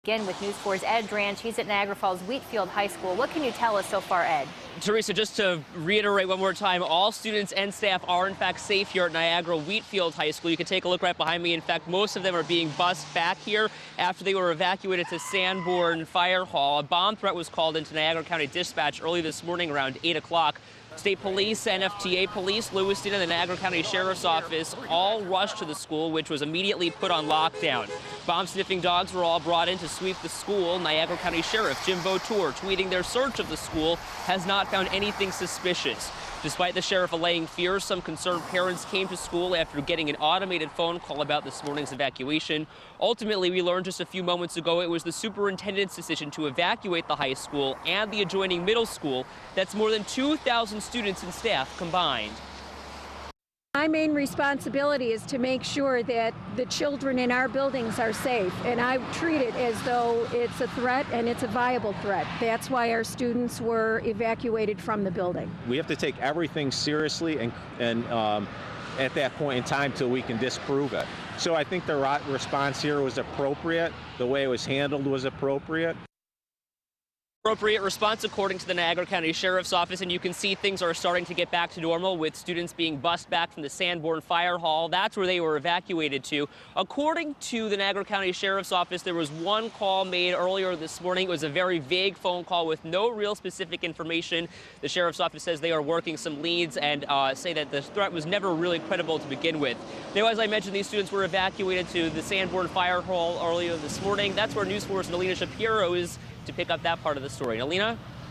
Again with News 4's Ed Dranch. He's at Niagara Falls Wheatfield High School. What can you tell us so far, Ed? Teresa, just to reiterate one more time, all students and staff are in fact safe here at Niagara Wheatfield High School. You can take a look right behind me. In fact, most of them are being bused back here after they were evacuated to Sanborn Fire Hall. A bomb threat was called into Niagara County Dispatch early this morning around 8 o'clock. State Police, NFTA Police, Lewiston, and the Niagara County Sheriff's Office all rushed to the school, which was immediately put on lockdown. Bomb-sniffing dogs were all brought in to sweep the school. Niagara County Sheriff Jim Vautour, tweeting their search of the school, has not found anything suspicious. Despite the sheriff allaying fears, some concerned parents came to school after getting an automated phone call about this morning's evacuation. Ultimately, we learned just a few moments ago it was the superintendent's decision to evacuate the high school and the adjoining middle school. That's more than 2,000 students and staff combined. My main responsibility is to make sure that the children in our buildings are safe, and I treat it as though it's a threat and it's a viable threat. That's why our students were evacuated from the building. We have to take everything seriously and at that point in time till we can disprove it. So I think the response here was appropriate. The way it was handled was appropriate. Appropriate response according to the Niagara County Sheriff's Office, and you can see things are starting to get back to normal with students being bused back from the Sanborn Fire Hall. That's where they were evacuated to. According to the Niagara County Sheriff's Office, there was one call made earlier this morning. It was a very vague phone call with no real specific information. The Sheriff's Office says they are working some leads and say that the threat was never really credible to begin with. Now, as I mentioned, these students were evacuated to the Sanborn Fire Hall earlier this morning. That's where News 4's Alina Shapiro is to pick up that part of the story. Alina?